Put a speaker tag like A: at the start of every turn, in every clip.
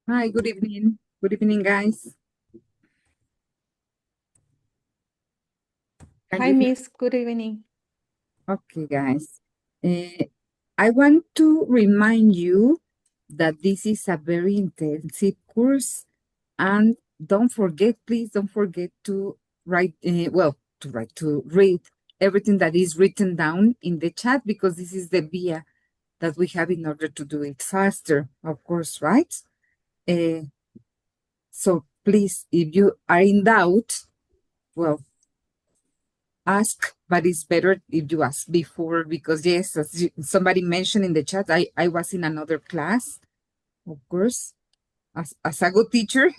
A: Hi, good evening. Good evening, guys. Can
B: Hi,
A: you hear?
B: Miss. Good evening.
A: Okay, guys. I want to remind you that this is a very intensive course, and don't forget, please don't forget to write, to read everything that is written down in the chat, because this is the via that we have in order to do it faster, of course, right? Uh, so please, if you are in doubt, well, ask, but it's better if you ask before, because yes, as somebody mentioned in the chat, I was in another class, of course. As a good teacher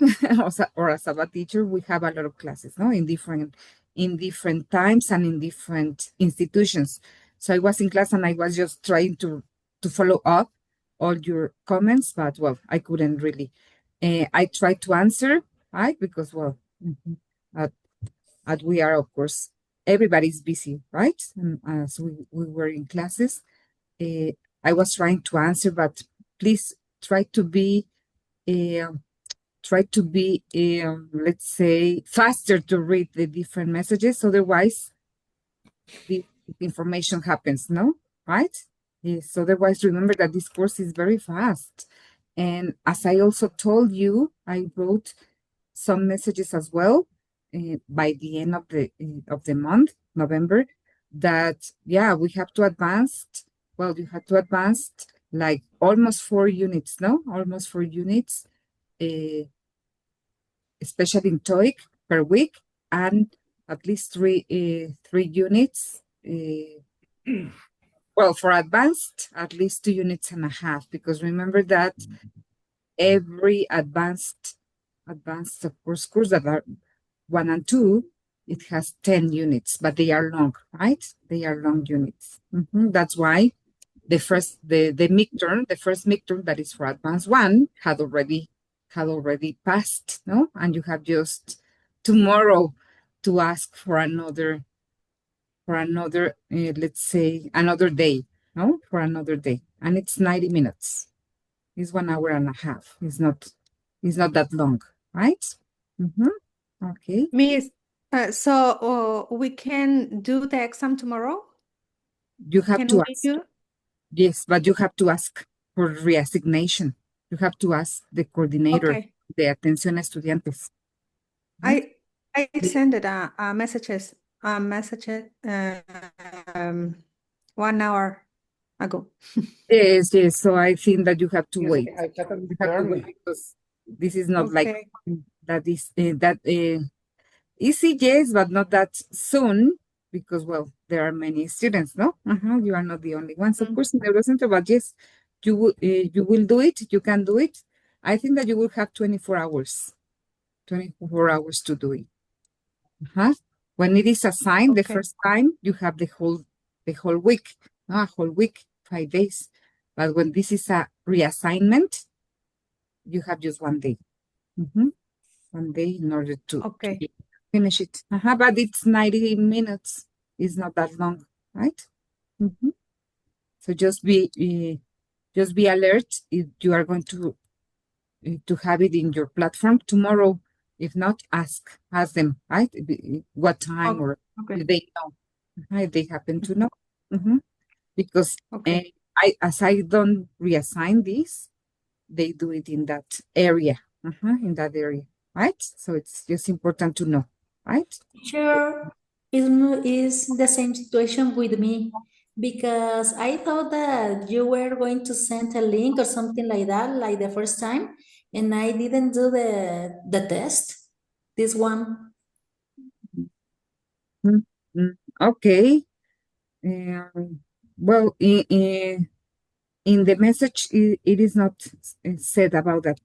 A: or as a bad teacher, we have a lot of classes, no, in different times and in different institutions. So I was in class and I was just trying to follow up all your comments, but well, I couldn't really. I tried to answer, right? Because well, at we are, of course, everybody's busy, right? And as we were in classes, uh, I was trying to answer, but please try to be, uh, let's say, faster to read the different messages. Otherwise, the information happens, no? Right? Yes, otherwise, remember that this course is very fast. And as I also told you, I wrote some messages as well by the end of the month, November, that yeah, we have to advance. Well, you have to advance like almost 4 units, no? Almost 4 units, uh, especially in TOEIC per week, and at least 3 units. Well, for advanced, at least 2.5 units, because remember that every advanced of course that are 1 and 2, it has 10 units, but they are long, right? They are long units. That's why the first midterm that is for advanced 1 had already passed, no? And you have just tomorrow to ask for another, let's say another day, no? For another day. And it's 90 minutes. It's 1 hour and a half. It's not that long, right? Okay.
B: Miss, we can do the exam tomorrow?
A: You have
B: Can
A: to
B: we
A: ask.
B: do?
A: Yes, but you have to ask for reassignation. You have to ask the coordinator,
B: Okay.
A: the atención a estudiantes. Right?
B: I sent it a message 1 hour ago.
A: Yes, yes. So I think that you have to
C: Yes,
A: wait.
C: I got an
A: You have to wait
C: attorney.
A: because this is not like
B: Okay.
A: that easy, yes, but not that soon, because well, there are many students, no? You are not the only ones, of course, in the center, but yes, you will do it. You can do it. I think that you will have 24 hours, 24 hours to do it. When it is assigned the
B: Okay.
A: first time, you have the whole week, a whole week, 5 days. But when this is a reassignment, you have just one day. 1 day in order to
B: Okay.
A: finish it. But it's 90 minutes. It's not that long, right? So just be alert if you are going to have it in your platform tomorrow. If not, ask them, right? What time, or
B: Okay.
A: if they know, if they happen to know. Because
B: Okay.
A: as I don't reassign this, they do it in that area, right? So it's just important to know, right?
D: Sure, is the same situation with me because I thought that you were going to send a link or something like that, like the first time, and I didn't do the test. This one.
A: Mm, Okay. Um, well, in the message, it is not said about a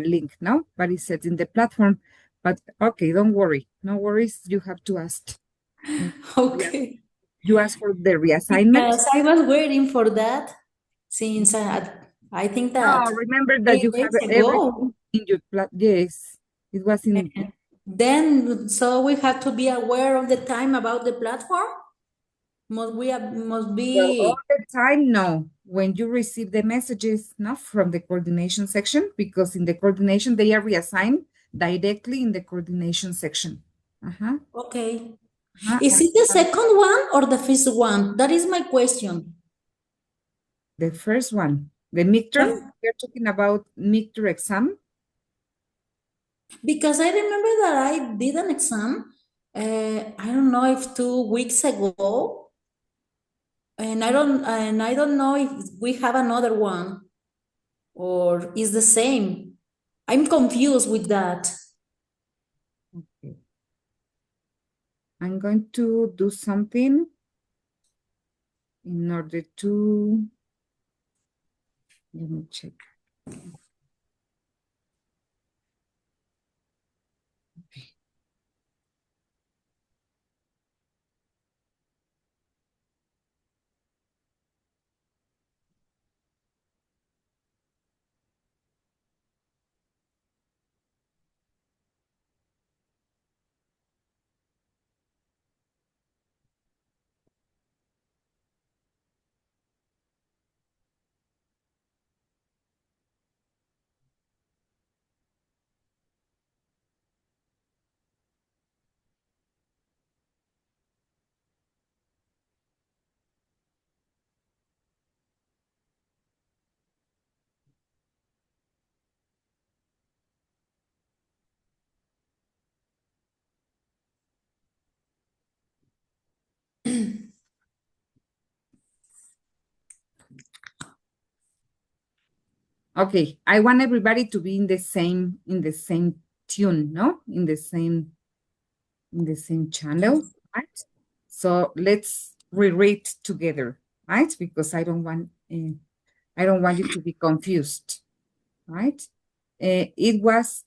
A: link, no? But it said in the platform. But okay, don't worry. No worries. You have to ask. Yeah,
D: Okay.
A: you ask for the reassignment.
D: Because I was waiting for that since I think
A: No,
D: that
A: remember that you have
D: 3 days ago.
A: everything in your Yes, it was in.
D: Then, so we have to be aware of the time about the platform. Must
A: Well, all
D: be
A: the time, no. When you receive the messages, no, from the coordination section, because in the coordination, they are reassigned directly in the coordination section. Uh-huh.
D: okay.
A: Uh-huh.
D: Is it the second one or the first one? That is my question.
A: The first one, the midterm,
D: Yeah.
A: we're talking about midterm exam.
D: Because I remember that I did an exam, I don't know if 2 weeks ago, and I don't know if we have another one or is the same. I'm confused with that.
A: Okay. I'm going to do something in order to, let me check. Okay, I want everybody to be in the same tune, no? In the same channel, right? So let's reread together, right? Because I don't want you to be confused, right? It was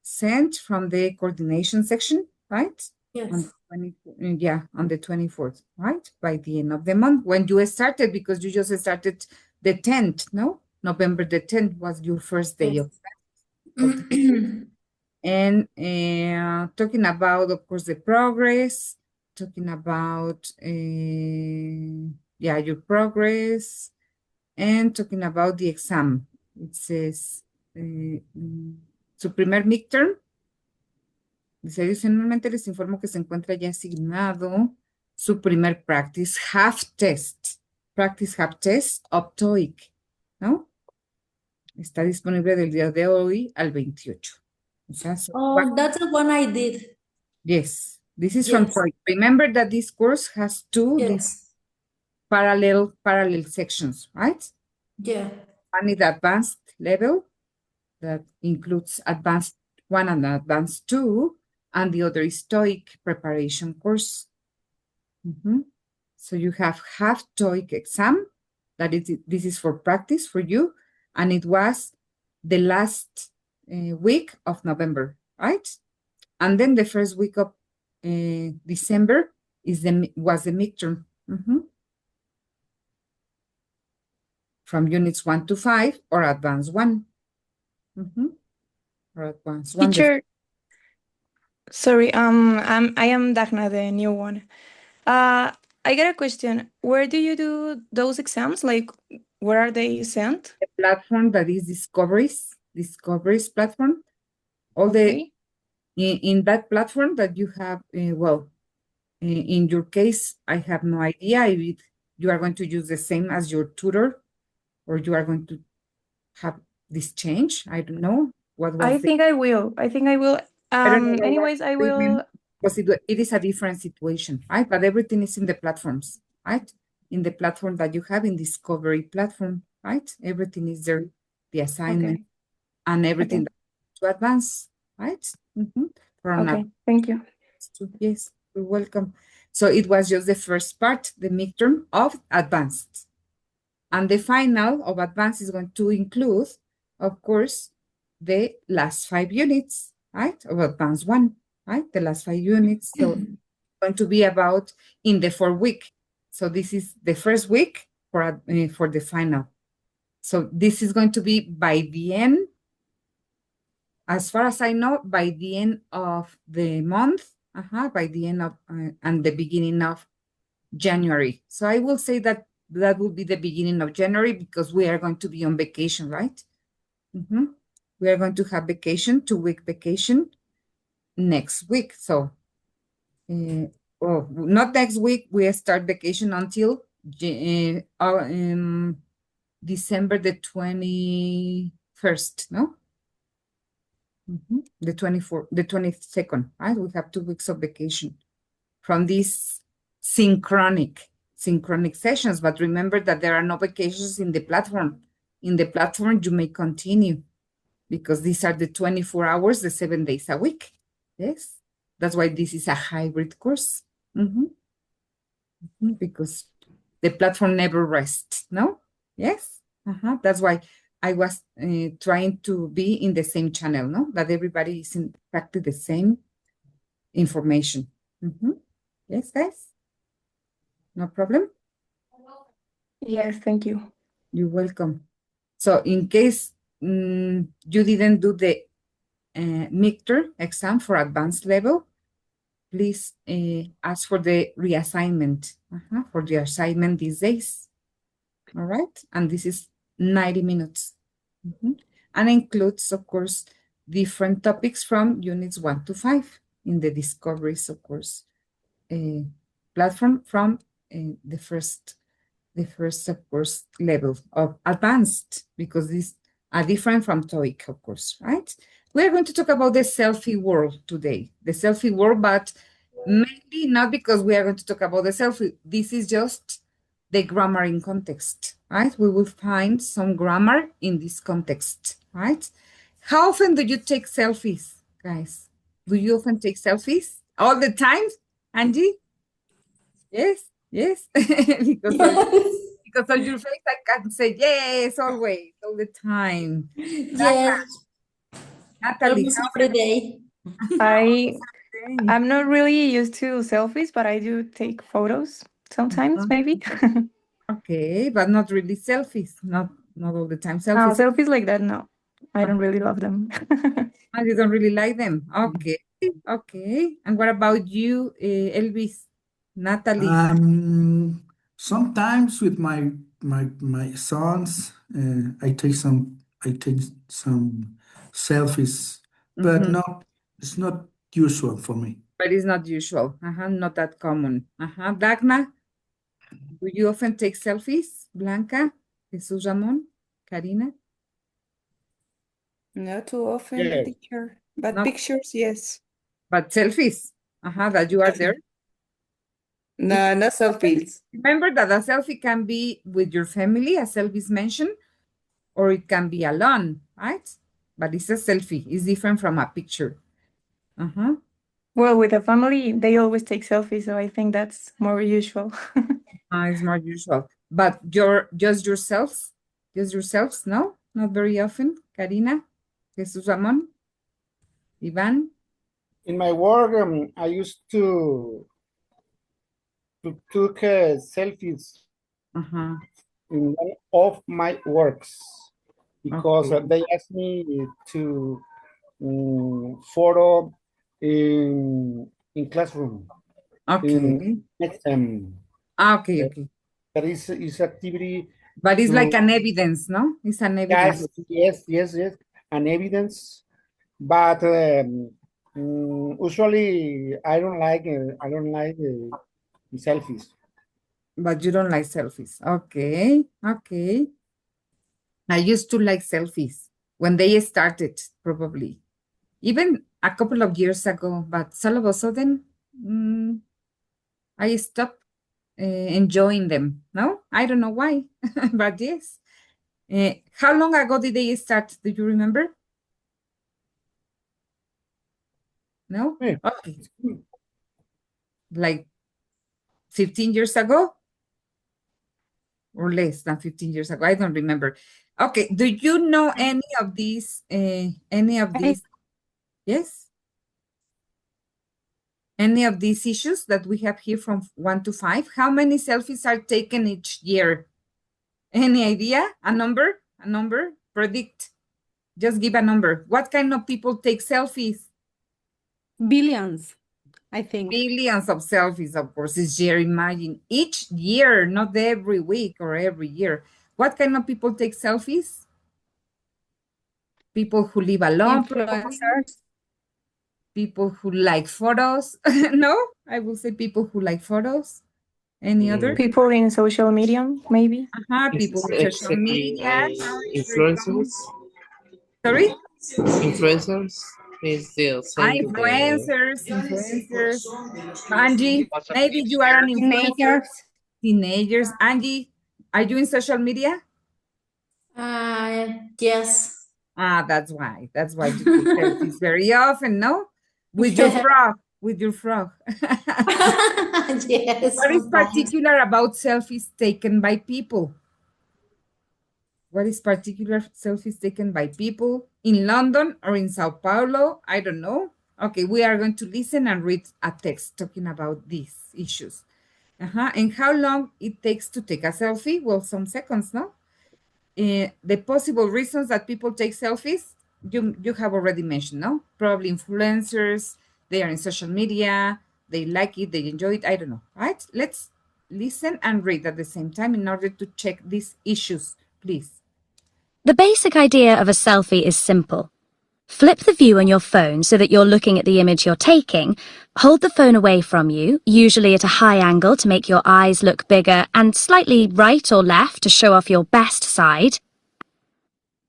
A: sent from the coordination section, right? On
D: Yes.
A: 20, yeah, on the 24th, right? By the end of the month, when you started, because you just started the 10th, no? November the 10th was your first day
D: Yes.
A: of the and talking about, of course, the progress, talking about, yeah, your progress, and talking about the exam. It says, su primer midterm. Dice, adicionalmente les informo que se encuentra ya asignado su primer practice half test of TOEIC, ¿no? Está disponible del día de hoy al 28. O sea,
D: Oh, that's the one I did.
A: yes, this is from
D: Yes.
A: TOEIC. Remember that this course has these
D: Yes.
A: parallel sections, right?
D: Yeah.
A: One is the advanced level that includes advanced 1 and advanced 2, and the other is TOEIC preparation course. So you have half TOEIC exam, this is for practice for you, and it was the last week of November, right? And then the first week of December was the midterm. From units 1 to 5 or advanced 1. Or advanced 1.
C: Teacher, sorry, I am Dagna, the new one. I got a question. Where do you do those exams? Like, where are they sent?
A: The platform that is Discoveries platform. All
C: Okay.
A: in that platform that you have, in your case, I have no idea if you are going to use the same as your tutor, or you are going to have this change. I don't know what was
C: I think I will. I think I will.
A: I don't know what was
C: Anyways, I
A: the agreement,
C: will.
A: because it is a different situation, right? But everything is in the platforms, right? In the platform that you have in Discovery platform, right? Everything is there, the assignment
C: Okay.
A: and everything
C: Okay.
A: to advance, right? From
C: Okay. Thank you.
A: yes, you're welcome. So it was just the first part, the midterm of advanced. And the final of advanced is going to include, of course, the last 5 units, right? Of advanced 1, right? The last 5 units. So it's going to be about in the 4th week. So this is the first week for the final. So this is going to be by the end, as far as I know, by the end of the month, by the end of and the beginning of January. So I will say that that will be the beginning of January because we are going to be on vacation, right? We are going to have vacation, 2-week vacation next week. So, not next week. We start vacation until December the 21st, no? The 24th, the 22nd, right? We have 2 weeks of vacation from these synchronic sessions. But remember that there are no vacations in the platform. In the platform, you may continue because these are the 24 hours, the 7 days a week. Yes, that's why this is a hybrid course. Because the platform never rests, no? Yes, that's why I was trying to be in the same channel, no? That everybody is in practically the same information. Yes, guys? No problem?
C: Yes, thank you.
A: You're welcome. So in case you didn't do the midterm exam for advanced level, please ask for the reassignment, for the assignment these days. All right, and this is 90 minutes. And includes, of course, different topics from units 1 to 5 in the discoveries, of course, platform from the first, of course, level of advanced, because these are different from TOEIC, of course, right? We're going to talk about the selfie world today, the selfie world, but maybe not because we are going to talk about the selfie. This is just the grammar in context, right? We will find some grammar in this context, right? How often do you take selfies, guys? Do you often take selfies? All the time, Angie? Yes, yes. Because of your face, I can say yes, always, all the time.
D: Yes,
A: Natalie,
D: almost
A: how
D: every day.
C: I'm not really used to selfies, but I do take photos sometimes, maybe.
A: Okay, but not really selfies. Not all the time
C: No,
A: selfies.
C: selfies like that, no. I don't really love them.
A: And you don't really like them. Okay, okay. And what about you, Elvis, Natalie?
E: Sometimes with my sons, I take some selfies, but
A: Mhm.
E: it's not usual for me.
A: But it's not usual. Not that common. Dagna, do you often take selfies? Blanca, Jesus Ramon, Karina?
B: Not too often,
F: Yes.
B: teacher, but
A: No.
B: pictures, yes.
A: But selfies, that you are there.
B: No, no selfies.
A: Remember that a selfie can be with your family, as Elvis mentioned, or it can be alone, right? But it's a selfie. It's different from a picture.
C: Well, with a family, they always take selfies, so I think that's more usual.
A: It's more usual. But just yourselves? Just yourselves? No? Not very often? Karina? Jesus Ramon? Ivan?
F: In my work, I used to took selfies in one of my works because
A: Okay.
F: they asked me to photo in classroom.
A: Okay.
F: Next
A: Okay, okay.
F: that is activity.
A: But it's like
F: to-
A: an evidence, no? It's an evidence.
F: yes, an evidence. But usually I don't like selfies.
A: But you don't like selfies. Okay, okay. I used to like selfies when they started, probably. Even a couple of years ago, but all of a sudden, I stopped enjoying them. No, I don't know why, but yes. How long ago did they start? Do you remember? No?
F: Yeah.
A: Okay. Like 15 years ago? Or less than 15 years ago. I don't remember. Okay. Do you know any of these? Yes? Any of these issues that we have here from 1 to 5? How many selfies are taken each year? Any idea? A number? A number? Predict. Just give a number. What kind of people take selfies?
B: Billions. I think.
A: Billions of selfies, of course, is year. Imagine each year, not every week or every year. What kind of people take selfies? People who live alone, probably.
B: Influencers.
A: People who like photos. No, I will say people who like photos. Any other?
C: People in social media, maybe.
A: People with social
G: Exactly.
A: media. Now it's very common.
G: Influencers.
A: Sorry?
G: Influencers is the same.
A: Influencers. Angie, maybe you are an influencer.
B: Teenagers.
A: Teenagers. Angie, are you in social media?
D: Yes.
A: That's why. That's why you take selfies very often, no? With your frog. With your frog.
D: Yes,
A: What is
D: sometimes.
A: particular about selfies taken by people? What is particular selfies taken by people in London or in Sao Paulo? I don't know. Okay, we are going to listen and read a text talking about these issues. And how long it takes to take a selfie? Well, some seconds, no? The possible reasons that people take selfies, you have already mentioned, no? Probably influencers, they are in social media, they like it, they enjoy it, I don't know, right? Let's listen and read at the same time in order to check these issues, please.
H: The basic idea of a selfie is simple. Flip the view on your phone so that you're looking at the image you're taking. Hold the phone away from you, usually at a high angle to make your eyes look bigger, and slightly right or left to show off your best side.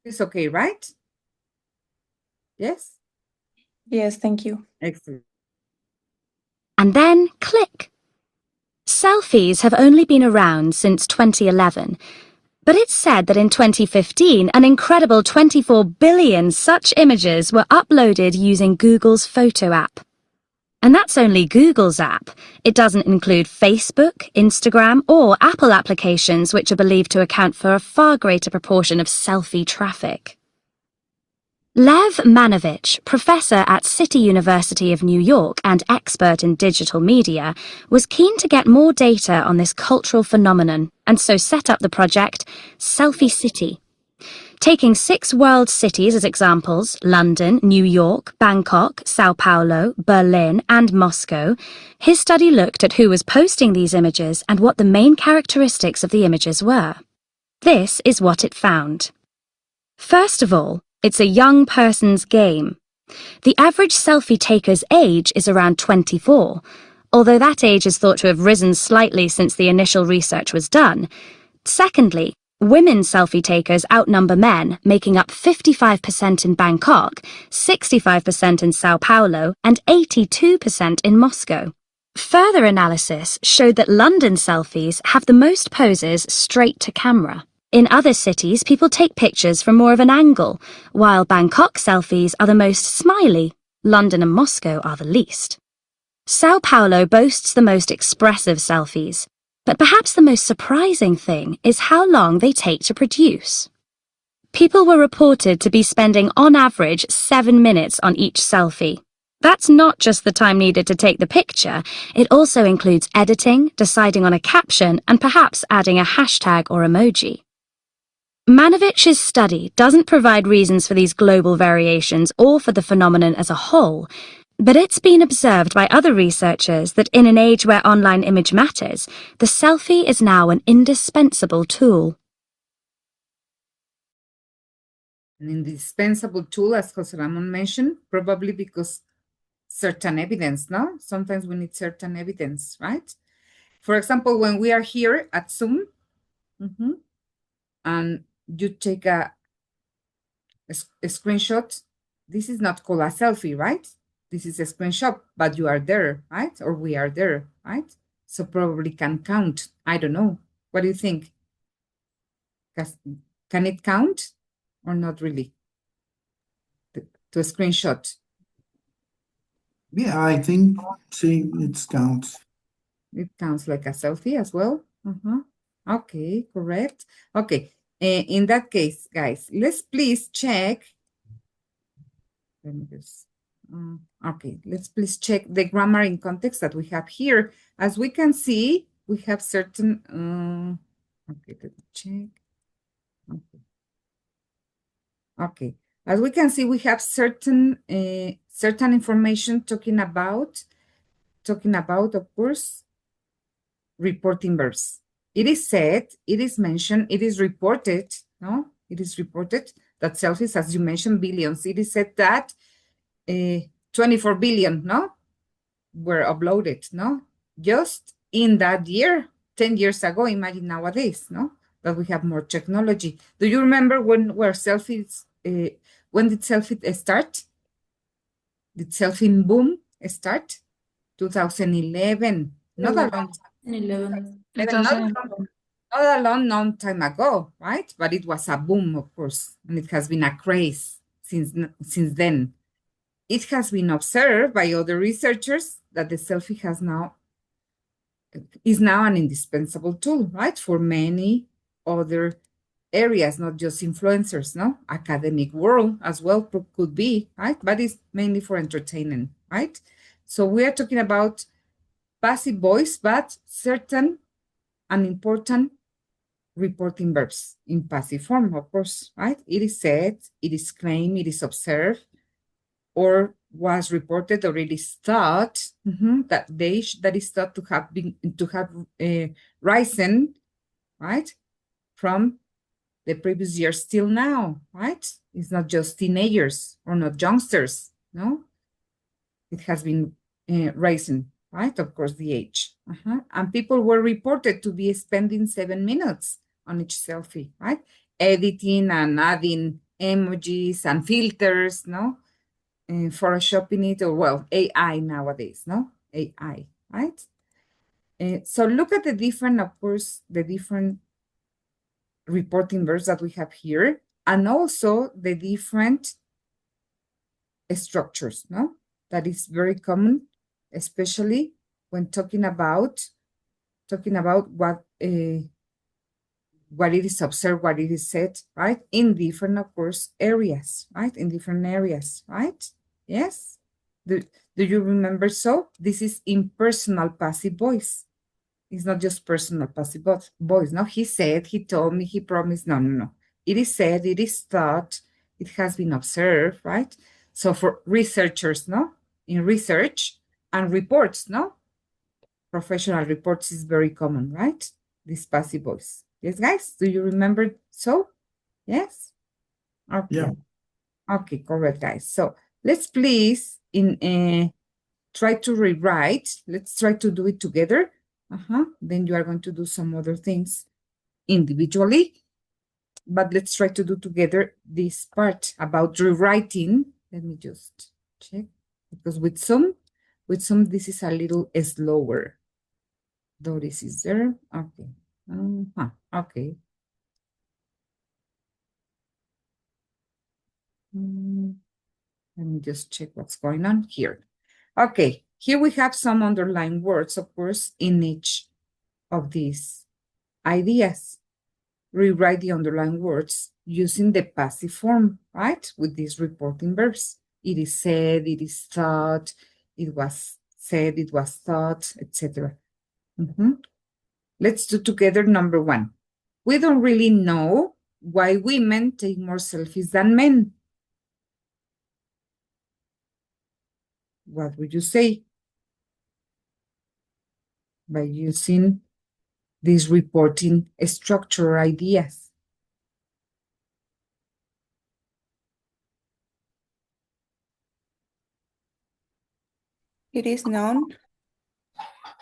A: It's okay, right? Yes?
C: Yes, thank you.
A: Excellent.
H: And then click. Selfies have only been around since 2011. But it's said that in 2015, an incredible 24 billion such images were uploaded using Google's Photo app. And that's only Google's app. It doesn't include Facebook, Instagram, or Apple applications, which are believed to account for a far greater proportion of selfie traffic. Lev Manovich, professor at City University of New York and expert in digital media, was keen to get more data on this cultural phenomenon and so set up the project Selfie City. Taking 6 world cities as examples, London, New York, Bangkok, Sao Paulo, Berlin, and Moscow, his study looked at who was posting these images and what the main characteristics of the images were. This is what it found. First of all, it's a young person's game. The average selfie taker's age is around 24, although that age is thought to have risen slightly since the initial research was done. Secondly, women selfie takers outnumber men, making up 55% in Bangkok, 65% in Sao Paulo, and 82% in Moscow. Further analysis showed that London selfies have the most poses straight to camera. In other cities, people take pictures from more of an angle, while Bangkok selfies are the most smiley. London and Moscow are the least. Sao Paulo boasts the most expressive selfies, but perhaps the most surprising thing is how long they take to produce. People were reported to be spending on average 7 minutes on each selfie. That's not just the time needed to take the picture, it also includes editing, deciding on a caption, and perhaps adding a hashtag or emoji. Manovich's study doesn't provide reasons for these global variations or for the phenomenon as a whole, but it's been observed by other researchers that in an age where online image matters, the selfie is now an indispensable tool.
A: An indispensable tool, as Jose Ramon mentioned, probably because certain evidence, no? Sometimes we need certain evidence, right? For example, when we are here at Zoom, and you take a screenshot, this is not called a selfie, right? This is a screenshot, but you are there, right? Or we are there, right? So probably can count. I don't know. What do you think? Can it count or not really? To a screenshot.
E: Yeah, I think, see, it counts.
A: It counts like a selfie as well. Okay, correct. Okay, in that case, guys, let's please check. Let me just, okay, let's please check the grammar in context that we have here. As we can see, we have certain, okay, let me check. Okay, as we can see, we have certain information talking about talking about, of course, reporting verbs. It is said, it is mentioned, it is reported, no? It is reported that selfies, as you mentioned, billions. It is said that 24 billion, no? Were uploaded, no? Just in that year, 10 years ago, imagine nowadays, no? That we have more technology. Do you remember when were selfies, when did selfie start? Did selfie boom start? 2011. Not a long time.
D: 11.
A: Not a long time ago, right? But it was a boom, of course, and it has been a craze since then. It has been observed by other researchers that the selfie is now an indispensable tool, right? For many other areas, not just influencers, no? Academic world as well could be, right? But it's mainly for entertainment, right? So we are talking about passive voice, but certain and important reporting verbs in passive form, of course, right? It is said, it is claimed, it is observed, or was reported, or it is thought that is thought to have risen, right, from the previous years till now, right? It's not just teenagers or not youngsters, no? It has been rising, right? Of course, the age. And people were reported to be spending 7 minutes on each selfie, right? Editing and adding emojis and filters, no? Photoshopping it, or well, AI nowadays, no? AI, right? So look at the different, of course, the different reporting verbs that we have here, and also the different structures, no? That is very common, especially when talking about what it is observed, what it is said, right? In different, of course, areas, right? In different areas, right? Yes. Do you remember? So this is impersonal passive voice. It's not just personal passive voice. No, he said, he told me, he promised. No. It is said, it is thought, it has been observed, right? So for researchers, no, in research and reports, no, professional reports is very common, right? This passive voice. Yes, guys, do you remember? So, yes? Okay.
E: Yeah.
A: Okay, correct, guys. So let's please try to rewrite. Let's try to do it together. Then you are going to do some other things individually. But let's try to do together this part about rewriting. Let me just check. Because with some this is a little slower. Doris is there. Okay. Okay. Let me just check what's going on here. Okay, here we have some underlined words, of course, in each of these ideas. Rewrite the underlined words using the passive form, right? With these reporting verbs. It is said, it is thought, it was said, it was thought, etc. Let's do together number 1. We don't really know why women take more selfies than men. What would you say? By using these reporting structure ideas.
C: It is known.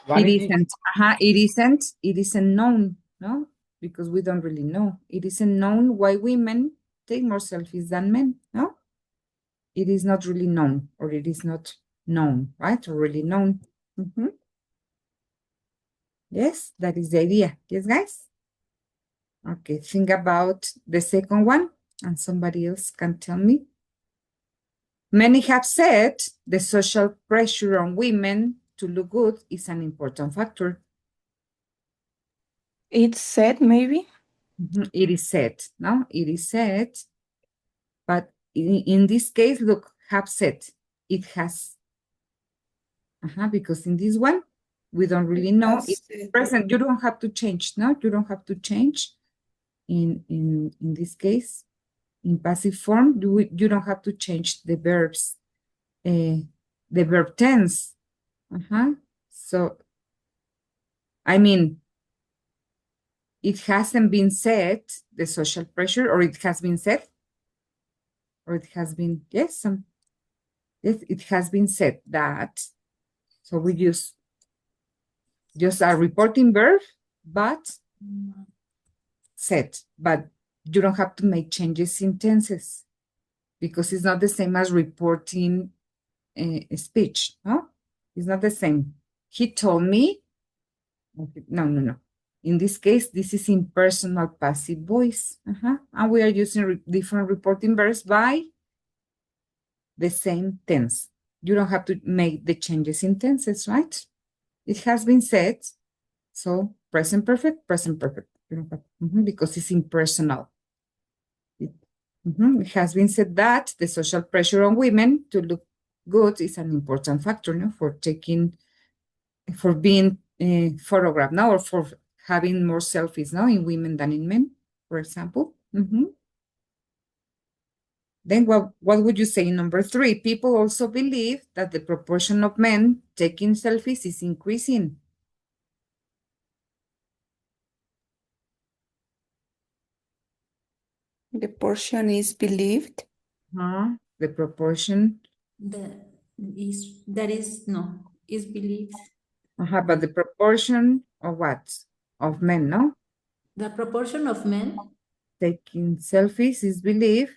F: What
A: It
F: is
A: isn't. It isn't known, no? Because we don't really know. It isn't known why women take more selfies than men, no? It is not really known, or it is not known, right? Or really known. Yes, that is the idea. Yes, guys? Okay, think about the second one, and somebody else can tell me. Many have said the social pressure on women to look good is an important factor.
C: It's said, maybe.
A: It is said, no? It is said, but in this case, look, have said. It has, because in this one, we don't really know. It's present. You don't have to change, no? You don't have to change. In this case, in passive form, you don't have to change the verbs, the verb tense. So, I mean, it hasn't been said, the social pressure, or it has been said, or it has been, yes, yes, it has been said that. So we use just a reporting verb, but said, but you don't have to make changes in tenses because it's not the same as reporting speech, no? It's not the same. He told me, okay, no. In this case, this is impersonal passive voice. And we are using different reporting verbs by the same tense. You don't have to make the changes in tenses, right? It has been said, so present perfect. You don't have, because it's impersonal. It has been said that the social pressure on women to look good is an important factor, no, for being photographed now, or for having more selfies now in women than in men, for example. Then what would you say in number 3? People also believe that the proportion of men taking selfies is increasing.
C: The portion is believed.
A: The proportion.
D: That is believed.
A: But the proportion of what? Of men, no?
D: The proportion of men
A: Taking selfies is believed.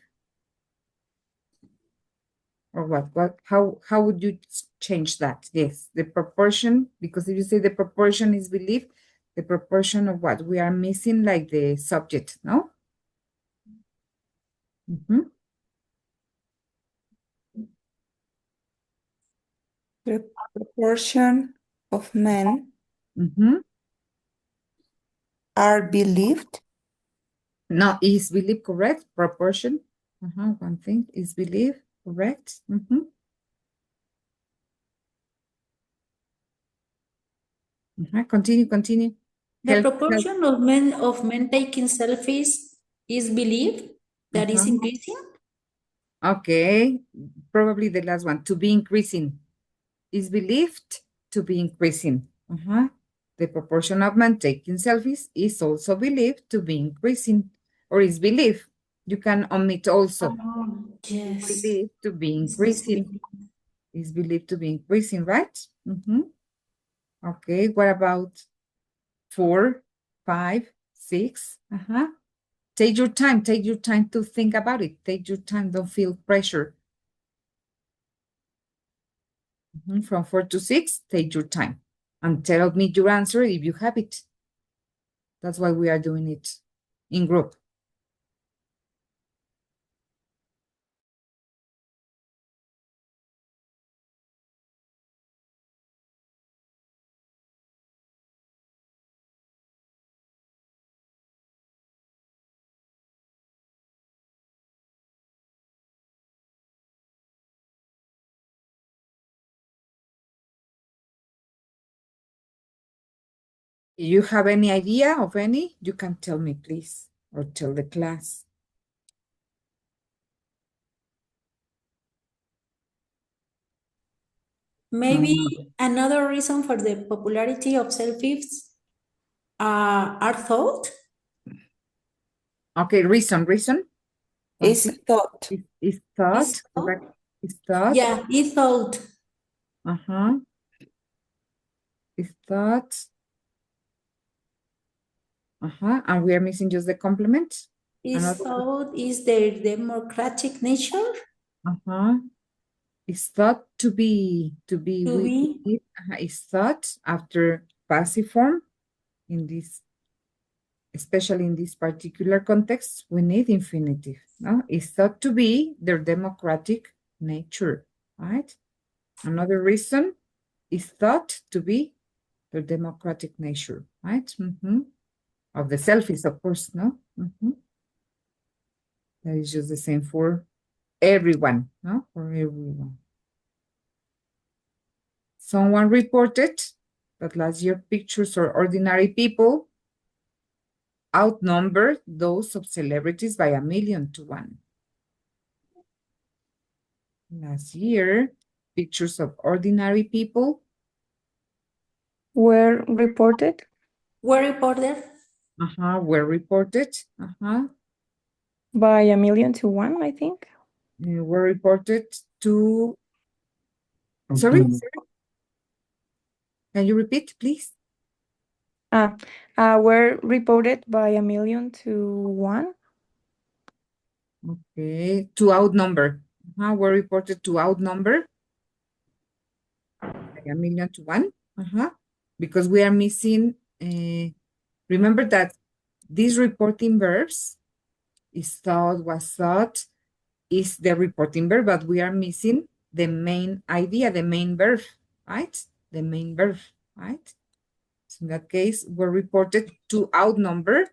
A: Or what? How would you change that? Yes, the proportion, because if you say the proportion is believed, the proportion of what? We are missing like the subject, no?
C: The proportion of men are believed.
A: No, is believed correct? Proportion. One thing is believed correct. Continue.
D: The proportion of men taking selfies is believed that is increasing.
A: Okay, probably the last one, to be increasing. Is believed to be increasing. The proportion of men taking selfies is also believed to be increasing, or is believed. You can omit also.
D: Yes.
A: Is believed to be increasing. Is believed to be increasing, right? Okay, what about 4, 5, 6? Take your time to think about it. Take your time, don't feel pressure. From 4 to 6, take your time and tell me your answer if you have it. That's why we are doing it in group. If you have any idea of any, you can tell me, please, or tell the class.
D: Maybe another reason for the popularity of selfies are thought.
A: Okay, reason.
C: Is thought.
A: Is thought.
D: Is thought?
A: Correct. Is thought.
D: Yeah, is thought.
A: Is thought. And we are missing just the complement.
D: Is thought is their democratic nature.
A: Is thought to be is thought after passive form in this, especially in this particular context, we need infinitive. No, is thought to be their democratic nature, right? Another reason is thought to be their democratic nature, right? Of the selfies, of course, no? That is just the same for everyone, no? For everyone. Someone reported that last year pictures of ordinary people outnumbered those of celebrities by 1,000,000 to 1. Last year, pictures of ordinary people
C: were reported
D: Were reported
A: Were reported.
C: by 1,000,000 to 1, I think.
A: Were reported to. Sorry,
E: October.
A: sorry. Can you repeat, please?
C: Were reported by 1,000,000 to 1.
A: Okay, to outnumber. Were reported to outnumber by 1,000,000 to 1. Because we are missing. Remember that these reporting verbs is thought, was thought, is the reporting verb, but we are missing the main idea, the main verb, right? The main verb, right? So in that case, we're reported to outnumber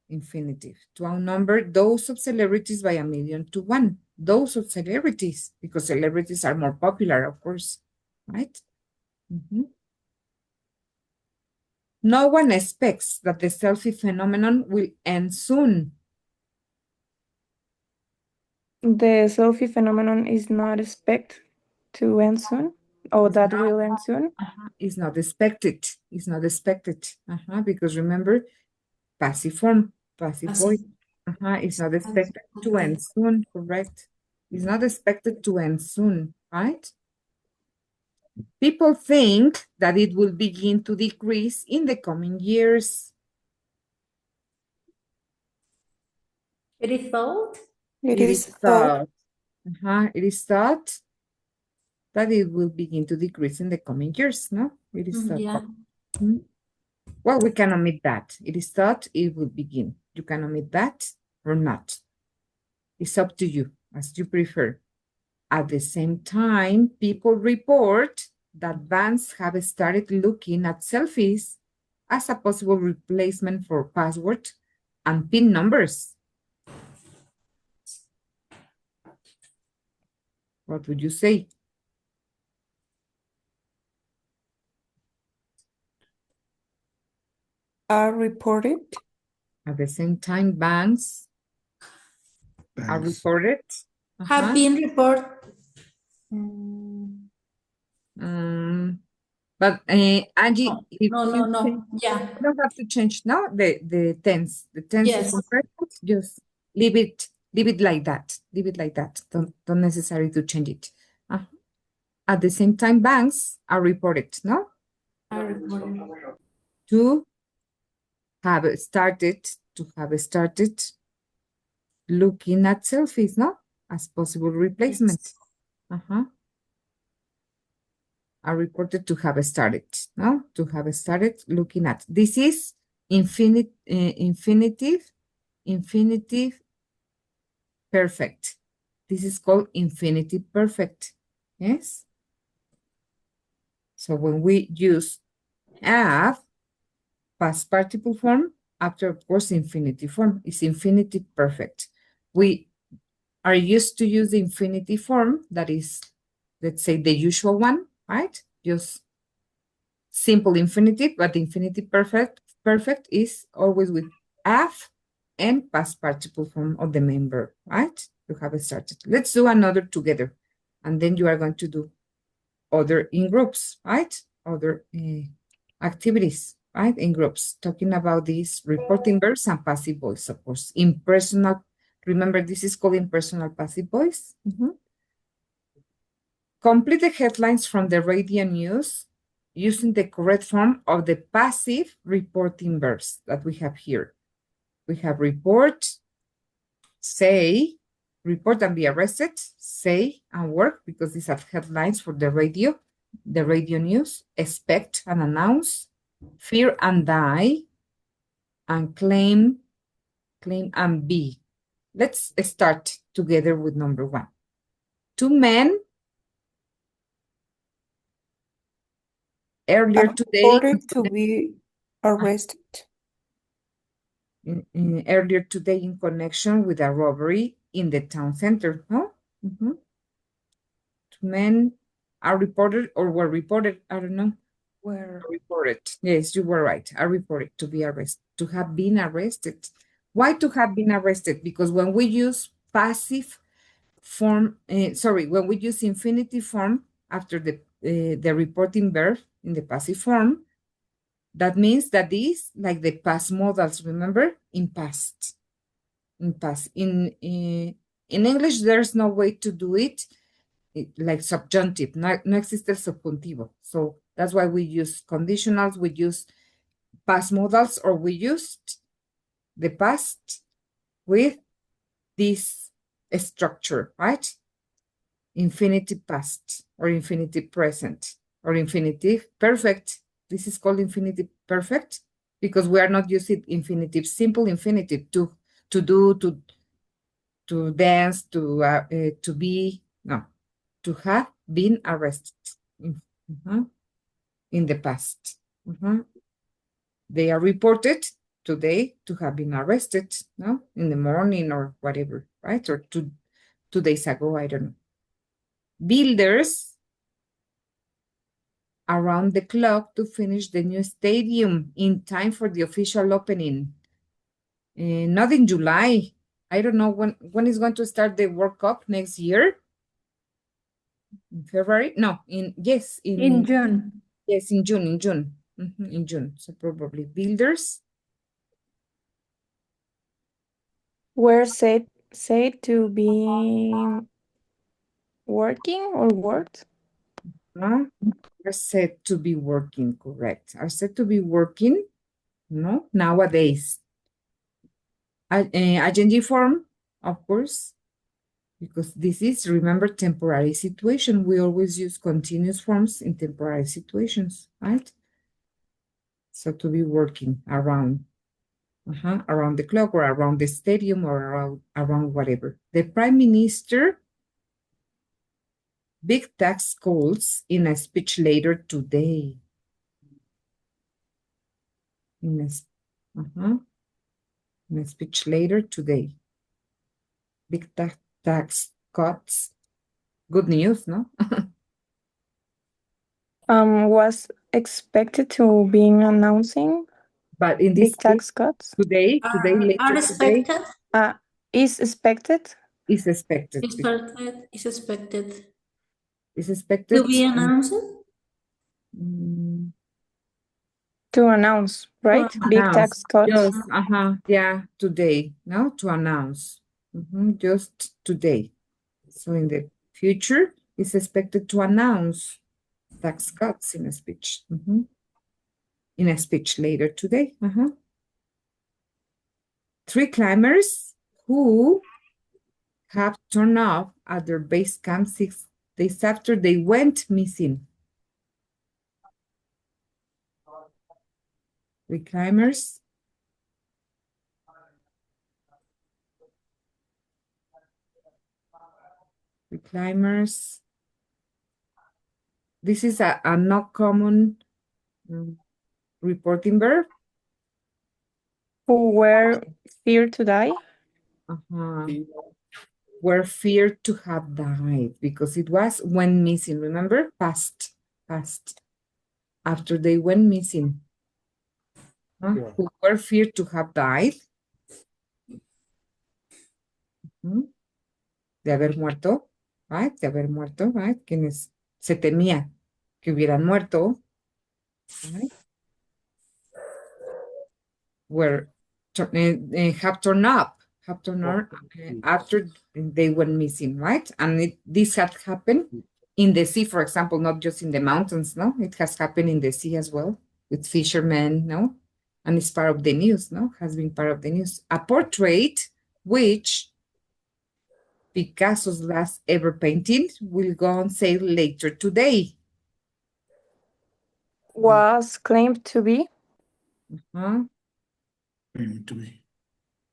A: infinitive, to outnumber those of celebrities by 1,000,000 to 1. Those of celebrities, because celebrities are more popular, of course, right? No one expects that the selfie phenomenon will end soon.
C: The selfie phenomenon is not expected to end soon, or
A: It's
C: that
A: not-
C: will end soon.
A: It's not expected. It's not expected. Because remember, passive form, passive voice. It's not expected to end soon, correct? It's not expected to end soon, right? People think that it will begin to decrease in the coming years.
D: It is thought.
C: It is thought.
A: It is thought that it will begin to decrease in the coming years, no? It is thought.
D: Yeah.
A: Well, we can omit that. It is thought it will begin. You can omit that or not. It's up to you, as you prefer. At the same time, people report that banks have started looking at selfies as a possible replacement for password and PIN numbers. What would you say?
C: Are reported.
A: At the same time, banks are reported.
D: Have been reported.
A: But Angie,
D: No,
A: if
D: no,
A: you
D: no.
A: change,
D: Yeah.
A: you don't have to change now the tense. The tense
D: Yes.
A: is imperfect. Just leave it like that. Leave it like that. Don't necessary to change it. At the same time, banks are reported, no?
D: Are reported.
A: To have started looking at selfies, no? As possible replacement. Are reported to have started, no? To have started looking at. This is infinitive perfect. This is called infinitive perfect, yes? So when we use have, past participle form, after, of course, infinitive form is infinitive perfect. We are used to use the infinitive form, that is, let's say, the usual one, right? Just simple infinitive, but infinitive perfect is always with have and past participle form of the main verb, right? You have started. Let's do another together, and then you are going to do other in groups, right? Other activities, right? In groups, talking about these reporting verbs and passive voice, of course. Impersonal, remember this is called impersonal passive voice. Complete the headlines from the radio news using the correct form of the passive reporting verbs that we have here. We have report, say, report and be arrested, say and work, because these are headlines for the radio news, expect and announce, fear and die, and claim and be. Let's start together with number 1. 2 men earlier today
C: Reported to be arrested.
A: Earlier today in connection with a robbery in the town center, no? 2 men are reported or were reported, I don't know. Were reported. Yes, you were right. Are reported to be arrested, to have been arrested. Why to have been arrested? Because when we use passive form, when we use infinitive form after the the reporting verb in the passive form. That means that these, like the past modals, remember, in past. In past. In English, there's no way to do it like subjunctive. No existe el subjuntivo. So that's why we use conditionals, we use past modals, or we used the past with this structure, right? Infinitive past, or infinitive present, or infinitive perfect. This is called infinitive perfect because we are not using infinitive, simple infinitive to do, to dance, to be, no, to have been arrested in the past. They are reported today to have been arrested, no, in the morning or whatever, right? Or 2 days ago, I don't know. Builders around the clock to finish the new stadium in time for the official opening. Not in July. I don't know when is going to start the World Cup next year. In February? No, in
B: June.
A: Yes, in June. In June. So probably builders.
C: Were said to be working or worked?
A: Are said to be working, correct. Are said to be working, no, nowadays. Ing form, of course, because this is, remember, temporary situation. We always use continuous forms in temporary situations, right? So to be working around, around the clock or around the stadium or around whatever. The Prime Minister big tax calls in a speech later today. In a speech later today. Big tax cuts. Good news, no?
C: Was expected to be announcing
A: But in this
C: big tax cuts?
A: today,
D: Are
A: later today,
D: expected?
C: Is expected?
A: is expected.
D: Is expected.
A: Is expected
D: To be announced?
C: To announce, right? Big tax cuts.
A: Just, yeah, today, no? To announce. Just today. So in the future, is expected to announce tax cuts in a speech. In a speech later today. 3 climbers who have turned up at their base camp 6 days after they went missing. 3 climbers. This is a not common reporting verb.
C: Who were feared to die?
A: Were feared to have died because it was when missing. Remember? Past. After they went missing. Who were feared to have died. De haber muerto, right? De haber muerto, right? Quienes se temía que hubieran muerto, right? Were have turned up after they went missing, right? And this had happened in the sea, for example, not just in the mountains, no? It has happened in the sea as well with fishermen, no? And it's part of the news, no? Has been part of the news. A portrait which Picasso's last ever painting will go on sale later today.
C: Was claimed to be?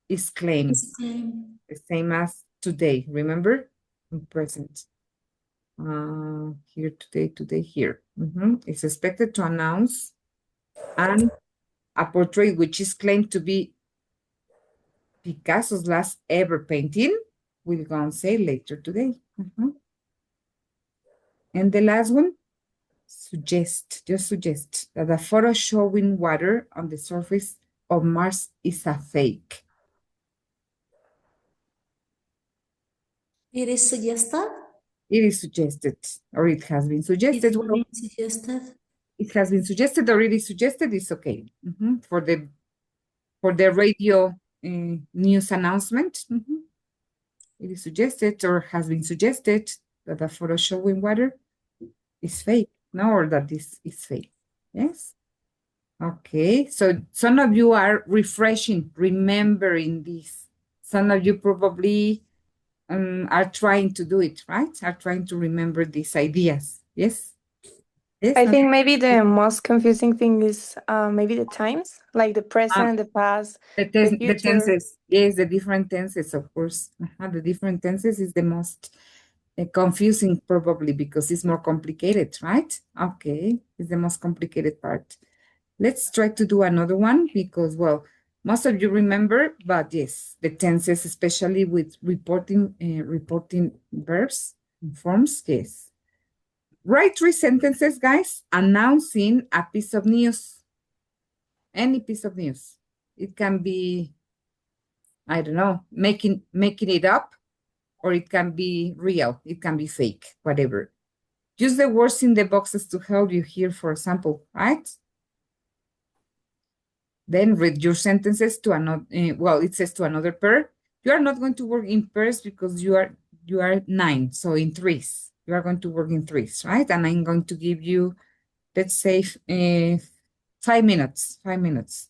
A: Is claimed. The same as today, remember? In present. Here today, here. It's expected to announce, and a portrait which is claimed to be Picasso's last ever painting will go on sale later today. And the last one, suggest that a photo showing water on the surface of Mars is a fake.
D: It is suggested?
A: It is suggested, or it has been suggested.
D: It's
A: Well,
D: been suggested.
A: it has been suggested or it is suggested, it's okay. For the radio news announcement. It is suggested or has been suggested that the photo showing water is fake, no, or that this is fake. Yes. Okay, so some of you are refreshing, remembering this. Some of you probably are trying to do it, right? Are trying to remember these ideas. Yes? Yes?
C: I
A: no?
C: think maybe the most confusing thing is maybe the times, like the present, the past, the
A: The
C: future.
A: tenses. Yes, the different tenses, of course. The different tenses is the most confusing probably because it's more complicated, right? Okay, it's the most complicated part. Let's try to do another one because, well, most of you remember, but yes, the tenses, especially with reporting verbs and forms, yes. Write 3 sentences, guys, announcing a piece of news. Any piece of news. It can be, I don't know, making it up, or it can be real, it can be fake, whatever. Use the words in the boxes to help you here, for example, right? Then read your sentences to another, well, it says to another pair. You are not going to work in pairs because you are 9, so in threes. You are going to work in threes, right? And I'm going to give you, let's say, 5 minutes, 5 minutes.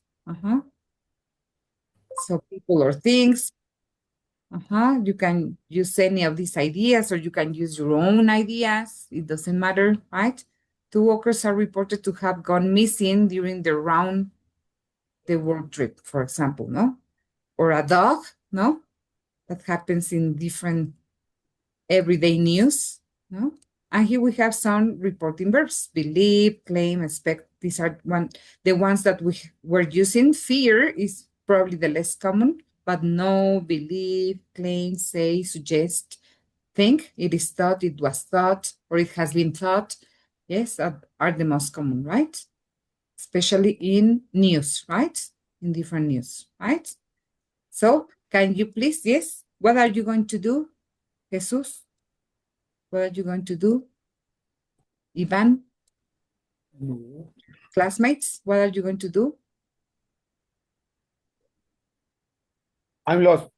A: So people or things. You can use any of these ideas or you can use your own ideas. It doesn't matter, right? 2 workers are reported to have gone missing during the work trip, for example, no? Or a dog, no? That happens in different everyday news, no? And here we have some reporting verbs: believe, claim, expect. These are the ones that we were using. Fear is probably the less common, but know, believe, claim, say, suggest, think, it is thought, it was thought, or it has been thought. Yes, that are the most common, right? Especially in news, right? In different news, right? So can you please, yes, what are you going to do, Jesus? What are you going to do? Ivan?
F: No.
A: Classmates, what are you going to do?
F: I'm lost.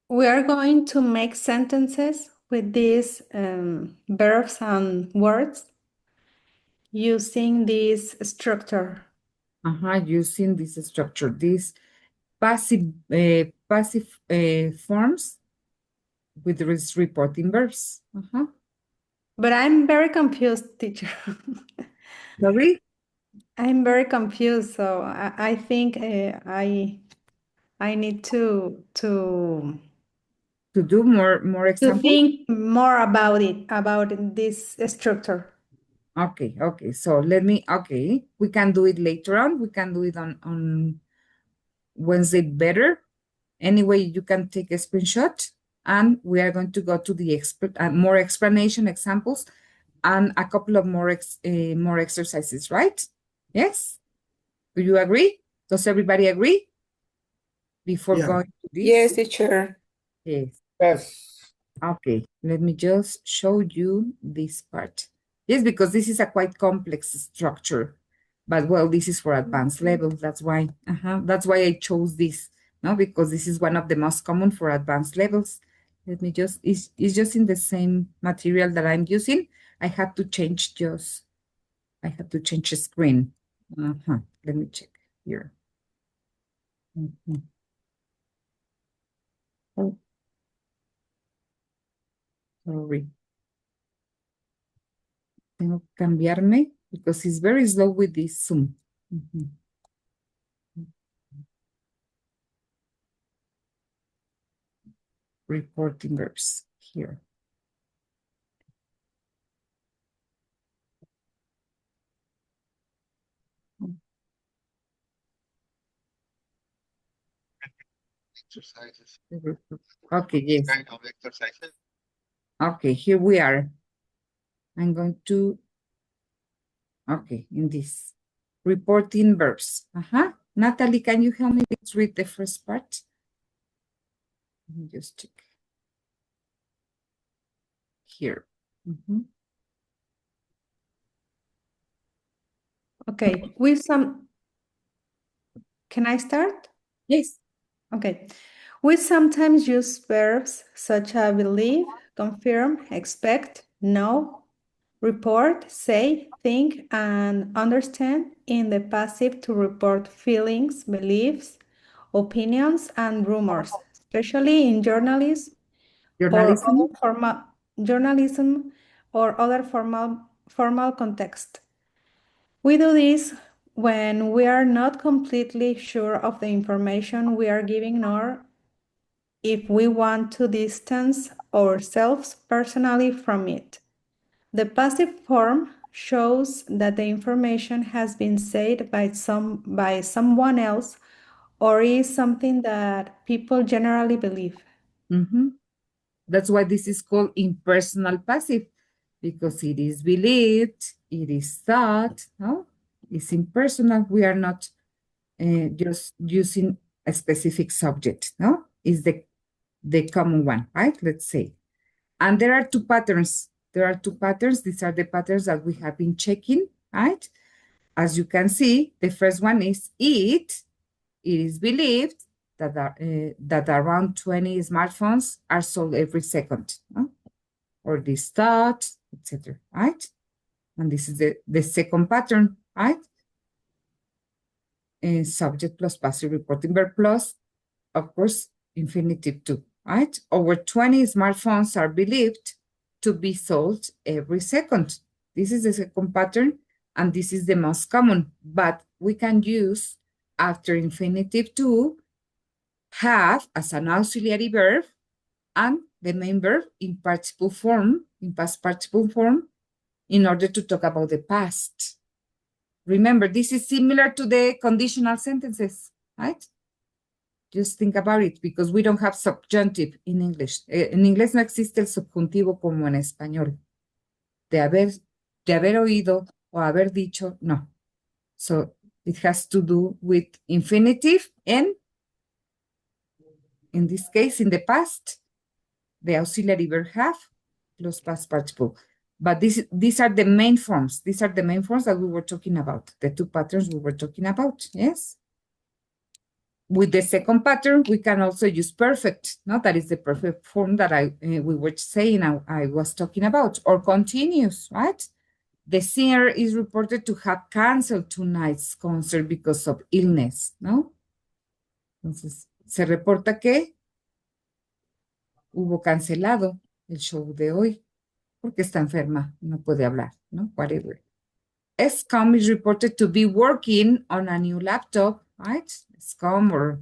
B: We are going to make sentences with these verbs and words using this structure.
A: Using this structure, these passive forms with these reporting verbs.
B: But I'm very confused, teacher.
A: Sorry?
B: I'm very confused, so I think I need to
A: Do more examples?
B: think more about it, about this structure.
A: Okay. So we can do it later on. We can do it on Wednesday better. Anyway, you can take a screenshot and we are going to go to the more explanation examples and a couple of more exercises, right? Yes? Do you agree? Does everybody agree? Before
E: Yeah.
A: going to this?
G: Yes, teacher.
A: Yes.
F: Yes.
A: Okay, let me just show you this part. Yes, because this is a quite complex structure, but well, this is for advanced level. That's why, that's why I chose this, no, because this is one of the most common for advanced levels. Let me just, it's just in the same material that I'm using. I have to change the screen. Let me check here. Oh, sorry. Tengo que cambiarme because it's very slow with this Zoom. Reporting verbs here.
I: Exercises.
A: Okay, yes.
I: Kind of exercises.
A: Okay, here we are. I'm going to, okay, in this. Reporting verbs. Natalie, can you help me? Let's read the first part. Let me just check. here. Mhm.
B: Okay, can I start?
A: Yes.
B: Okay. We sometimes use verbs such as believe, confirm, expect, know, report, say, think, and understand in the passive to report feelings, beliefs, opinions, and rumors, especially in
A: Journalism.
B: journalism or other formal context. We do this when we are not completely sure of the information we are giving, nor if we want to distance ourselves personally from it. The passive form shows that the information has been said by someone else or is something that people generally believe.
A: Mhm. That's why this is called impersonal passive, because it is believed, it is thought, no? It's impersonal. We are not just using a specific subject, no? Is the common one, right? Let's say. And there are two patterns. There are two patterns. These are the patterns that we have been checking, right? As you can see, the first one is it. It is believed that around 20 smartphones are sold every second, no? Or this thought, etc., right? And this is the second pattern, right? Subject plus passive reporting verb plus, of course, infinitive too, right? Over 20 smartphones are believed to be sold every second. This is the second pattern, and this is the most common, but we can use after infinitive to have as an auxiliary verb and the main verb in participle form, in past participle form, in order to talk about the past. Remember, this is similar to the conditional sentences, right? Just think about it, because we don't have subjunctive in English. En inglés no existe el subjuntivo como en español. De haber oído o haber dicho, no. So it has to do with infinitive and, in this case, in the past, the auxiliary verb have plus past participle. But these are the main forms. These are the main forms that we were talking about, the two patterns we were talking about, yes? With the second pattern, we can also use perfect, no? That is the perfect form that we were saying, I was talking about, or continuous, right? The singer is reported to have canceled tonight's concert because of illness, ¿no? Entonces, se reporta que hubo cancelado el show de hoy porque está enferma, no puede hablar, ¿no? Whatever. SCOM is reported to be working on a new laptop, right? SCOM or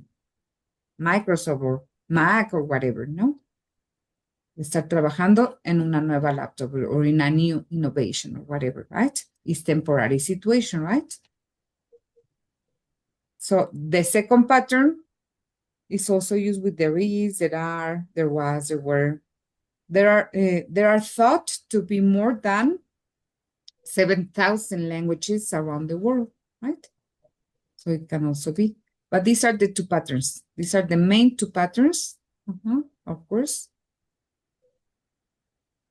A: Microsoft or Mac or whatever, ¿no? Estar trabajando en una nueva laptop or in a new innovation or whatever, right? It's temporary situation, right? So the second pattern is also used with there is, there are, there was, there were. There are thought to be more than 7,000 languages around the world, right? So it can also be. But these are the two patterns. These are the main two patterns, of course.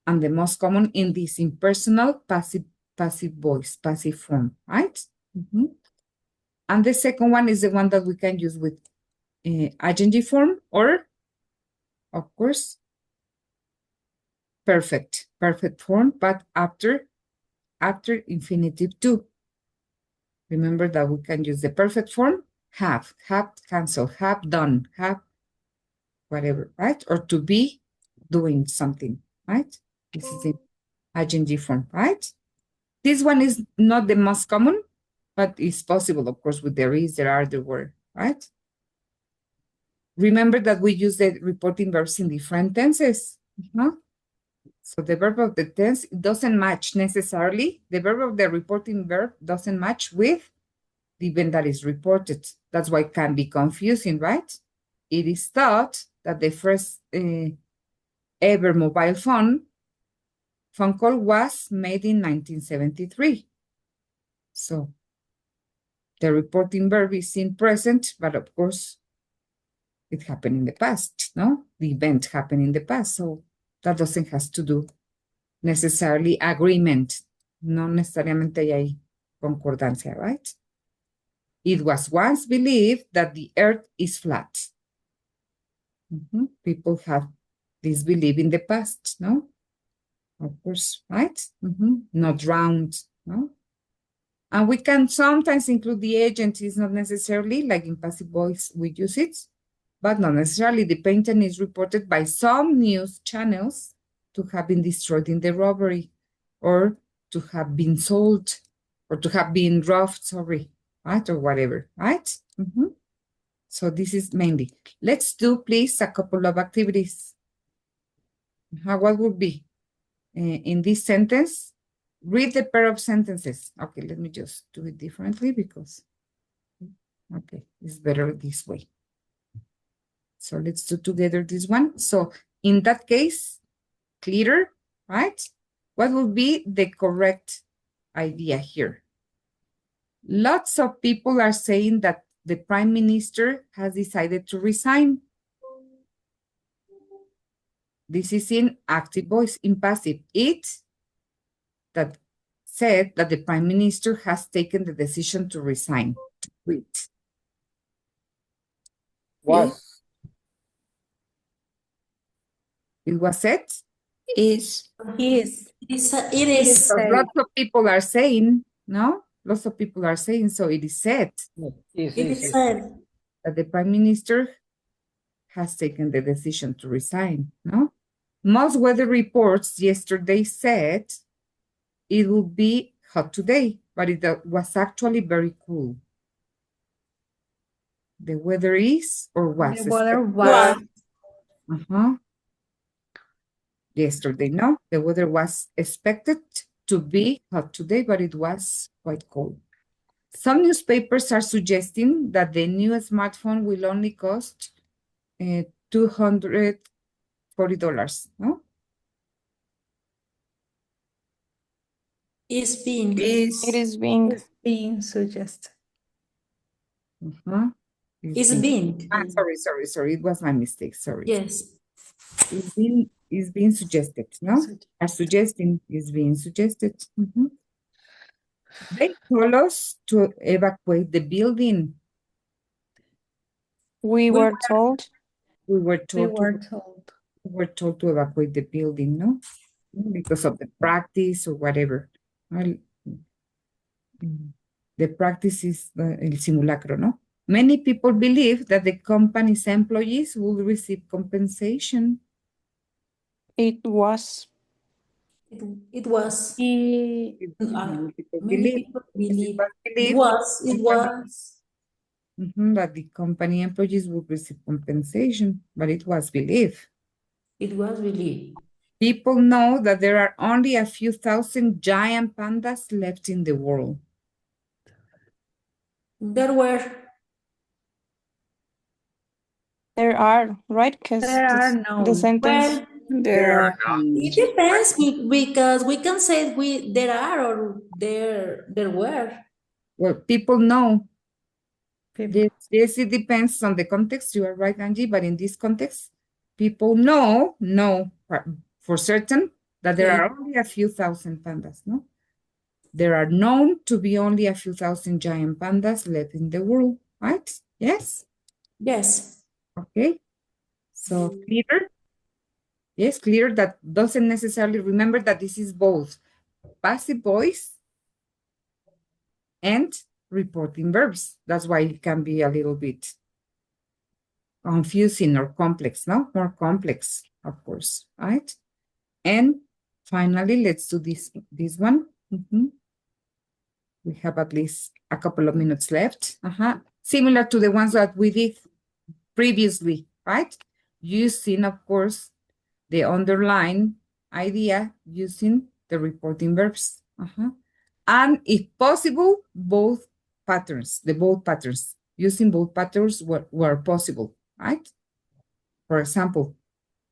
A: And the most common in this impersonal passive voice, passive form, right? And the second one is the one that we can use with ing form or, of course, perfect form, but after infinitive too. Remember that we can use the perfect form, have, cancel, have done, have whatever, right? Or to be doing something, right? This is the ing form, right? This one is not the most common, but it's possible, of course, with there is, there are, there were, right? Remember that we use the reporting verbs in different tenses. So the verb of the tense doesn't match necessarily. The verb of the reporting verb doesn't match with the event that is reported. That's why it can be confusing, right? It is thought that the first ever mobile phone call was made in 1973. So the reporting verb is in present, but of course, it happened in the past, no? The event happened in the past, so that doesn't have to do necessarily agreement. No necesariamente hay concordancia, right? It was once believed that the earth is flat. People have this belief in the past, no? Of course, right? Not round, no? And we can sometimes include the agent. It's not necessarily, like in passive voice, we use it, but not necessarily. The painting is reported by some news channels to have been destroyed in the robbery, or to have been sold, or to have been robbed, sorry, right? Or whatever, right? So this is mainly. Let's do, please, a couple of activities. What would be in this sentence? Read the pair of sentences. Okay, let me just do it differently because, okay, it's better this way. So let's do together this one. So in that case, clearer, right? What would be the correct idea here? Lots of people are saying that the prime minister has decided to resign. This is in active voice. In passive, it that said that the prime minister has taken the decision to resign. Quit.
F: Was.
A: It was said.
C: Is.
B: Is.
D: It
B: It
D: is.
B: is
A: So
B: said.
A: lots of people are saying, no? Lots of people are saying, so it is said
F: Is,
D: It is said.
A: that the prime minister has taken the decision to resign, no? Most weather reports yesterday said it will be hot today, but it was actually very cool. The weather is or was?
B: The weather
D: Was.
B: was.
A: Yesterday, no? The weather was expected to be hot today, but it was quite cold. Some newspapers are suggesting that the new smartphone will only cost $240, no?
D: Is being.
C: It is being.
B: It's being suggested.
D: Is being.
A: Sorry. It was my mistake. Sorry.
D: Yes.
A: Is being suggested, no? Are suggesting is being suggested. They told us to evacuate the building.
C: We were told.
A: We were
B: We
A: told
B: were told.
A: we were told to evacuate the building, no? Because of the practice or whatever. Well, the practice is el simulacro, no? Many people believe that the company's employees will receive compensation.
D: It
B: It
D: was.
A: Many people
D: Many
A: believe.
D: people
A: Yes,
D: believe.
A: it was
D: It was.
A: that the company employees would receive compensation, but it was believed.
D: It was believed.
A: People know that there are only a few thousand giant pandas left in the world.
D: There were.
C: There are, right? Because
B: There are
C: the
B: known.
C: sentence.
D: Well,
C: There are.
D: it depends because we can say there are or there were.
A: Well, people know.
B: People.
A: Yes, it depends on the context. You are right, Angie, but in this context, people know for certain that there are only a few thousand pandas, no? There are known to be only a few thousand giant pandas left in the world, right? Yes?
D: Yes.
A: Okay. So clear? Yes, clear. That doesn't necessarily remember that this is both passive voice and reporting verbs. That's why it can be a little bit confusing or complex, no? More complex, of course, right? And finally, let's do this one. We have at least a couple of minutes left. Similar to the ones that we did previously, right? Using, of course, the underlying idea using the reporting verbs. And if possible, both patterns, using both patterns were possible, right? For example,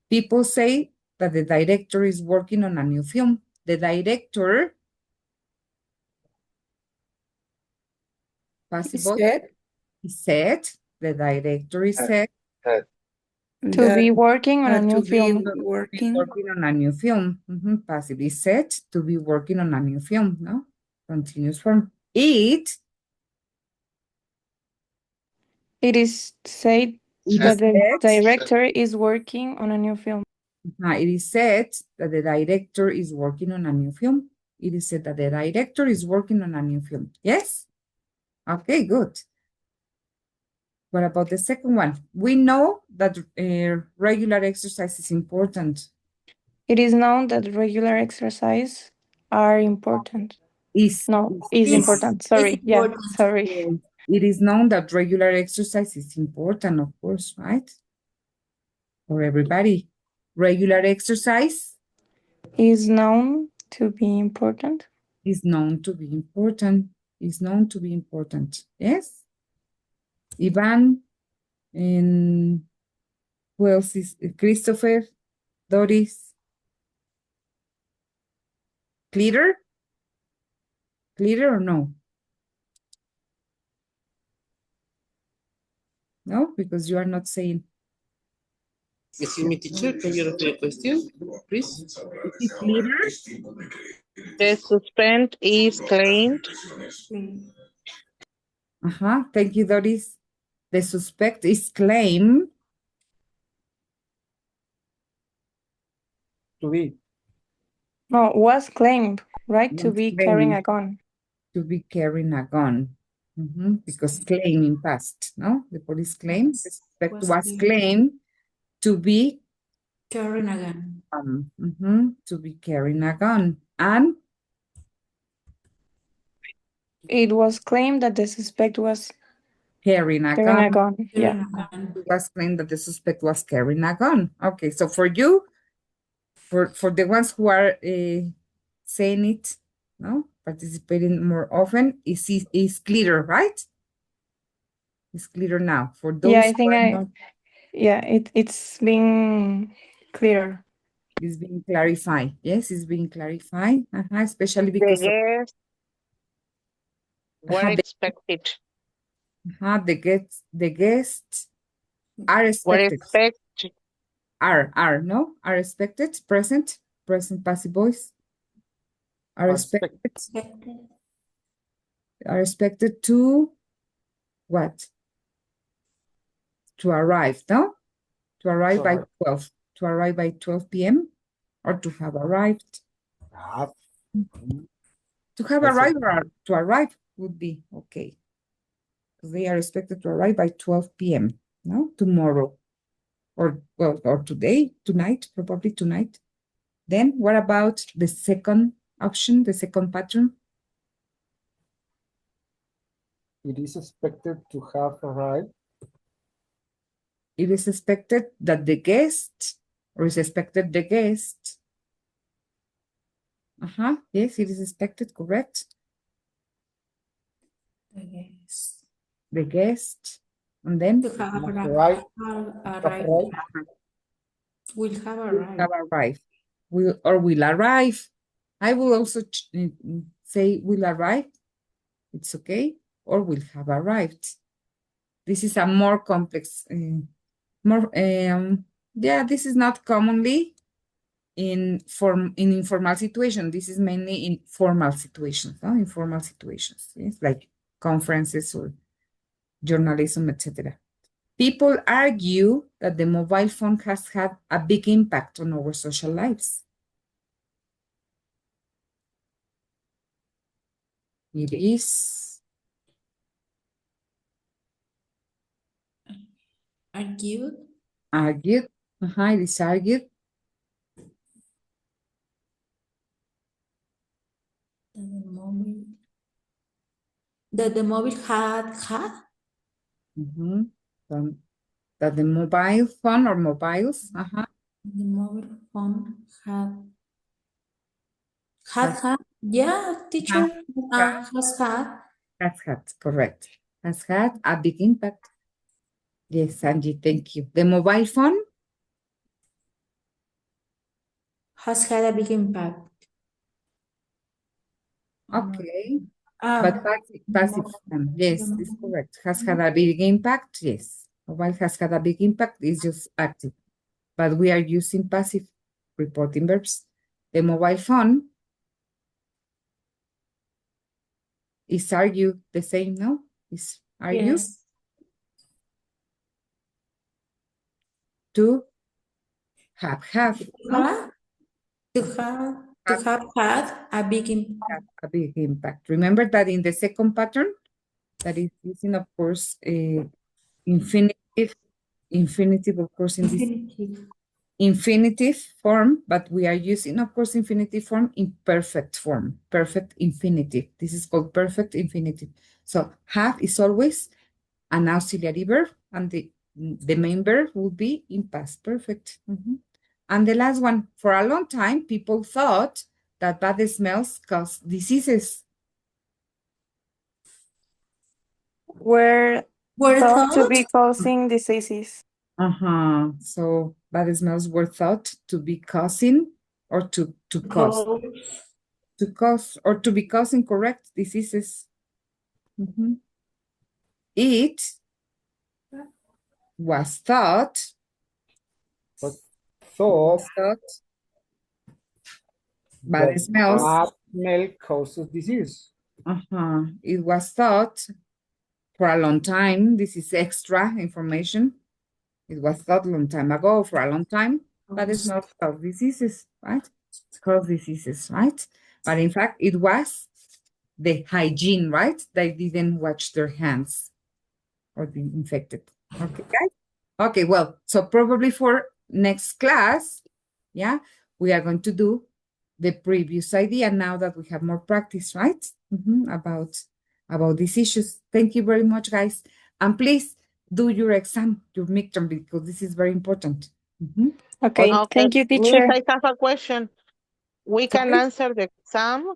A: people say that the director is working on a new film. The director, passive voice, he said, the director is said,
C: To be working on a new
B: to be
C: film.
A: Be
B: working.
A: working on a new film. Passive is said to be working on a new film, no? Continuous form. It
C: It is said that
A: is
C: the
A: said,
C: director is working on a new film.
A: it is said that the director is working on a new film. It is said that the director is working on a new film. Yes? Okay, good. What about the second one? We know that regular exercise is important.
C: It is known that regular exercise are important.
A: Is
C: Important. Sorry. Yeah,
D: important.
C: sorry.
A: it is known that regular exercise is important, of course, right? For everybody. Regular exercise
C: Is known to be important.
A: is known to be important. Is known to be important. Yes? Ivan and who else is Christopher, Doris, clear? Clear or no? No, because you are not saying.
G: Excuse me, teacher, can you repeat the question, please?
A: Is it clear?
J: The suspect is claimed.
A: Thank you, Doris. The suspect is claimed
F: To be.
C: No, was claimed, right? To
A: was
C: be carrying a
A: claimed
C: gun.
A: to be carrying a gun. Because claim in past, no? The police claim, the suspect was claimed to be
D: Carrying a gun.
A: to be carrying a gun. And
C: It was claimed that the suspect was
A: carrying a
C: carrying a
A: gun.
C: gun. Yeah.
D: Carrying a gun.
A: It was claimed that the suspect was carrying a gun. Okay, so for you, for the ones who are saying it, no, participating more often, is clear, right? It's clear now. For those
C: Yeah, I think
A: who are not,
C: it's being clear.
A: it's being clarified. Yes, it's being clarified. Especially
J: The
A: because of,
J: guests were expected.
A: the guests are
J: Were
A: expected.
J: expected.
A: Are expected, present passive voice. Are expected to what? To arrive, no? To arrive by 12. To arrive by 12 p.m. or to have arrived. To have arrived or to arrive would be okay. They are expected to arrive by 12 p.m. No, tomorrow. Or today, tonight, probably tonight. Then what about the second option, the second pattern?
F: It is expected to have arrived.
A: It is expected that the guest, or is expected the guest. Yes, it is expected, correct? The guest. And then?
D: To have
F: Arrived.
D: Will have arrived.
A: Have arrived. Will arrive. I will also say will arrive. It's okay. Or will have arrived. This is a more complex, this is not commonly in informal situations. This is mainly in formal situations, informal situations, yes, like conferences or journalism, etc. People argue that the mobile phone has had a big impact on our social lives. It is
D: Argued.
A: It is argued
D: That the mobile had
A: that the mobile phone or mobiles
D: the mobile phone had yeah, teacher has had
A: correct, has had a big impact. Yes, Angie, thank you. The mobile phone
D: has had a big impact.
A: Okay. But passive form, yes, it's correct. Has had a big impact, yes. Mobile has had a big impact. It's just active. But we are using passive reporting verbs. The mobile phone is argue the same, no? Is argue
D: Yes.
A: to have, no?
D: To have had a big
A: Have a big impact. Remember that in the second pattern, that is using, of course, infinitive, of course, in this infinitive form, but we are using, of course, infinitive form in perfect form, perfect infinitive. This is called perfect infinitive. So have is always an auxiliary verb, and the main verb will be in past perfect. And the last one, for a long time, people thought that bad smells cause diseases.
C: Were thought to be causing diseases.
A: So bad smells were thought to be causing or to cause. To cause or to be causing correct diseases. It was thought bad smells.
F: Bad smell causes disease.
A: It was thought for a long time. This is extra information. It was thought a long time ago, for a long time, but it's not cause diseases, right? It's cause diseases, right? But in fact, it was the hygiene, right? They didn't wash their hands or the infected. Okay, guys? Okay, well, so probably for next class, yeah, we are going to do the previous idea now that we have more practice, right? About these issues. Thank you very much, guys. And please do your exam, your midterm, because this is very important.
C: Okay, thank you, teacher.
J: Miss, I have a question. We can answer the exam.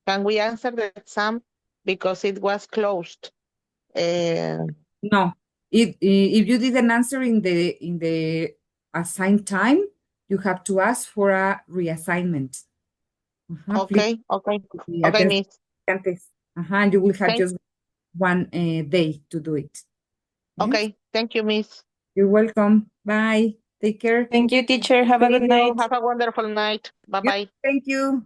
J: Can we answer the exam because it was closed?
A: No, if you didn't answer in the assigned time, you have to ask for a reassignment.
J: Okay, okay, okay, Miss.
A: And you will have just one day to do it.
J: Okay, thank you, Miss.
A: You're welcome. Bye. Take care.
C: Thank you, teacher. Have a good night.
J: Have a wonderful night. Bye-bye.
A: Thank you.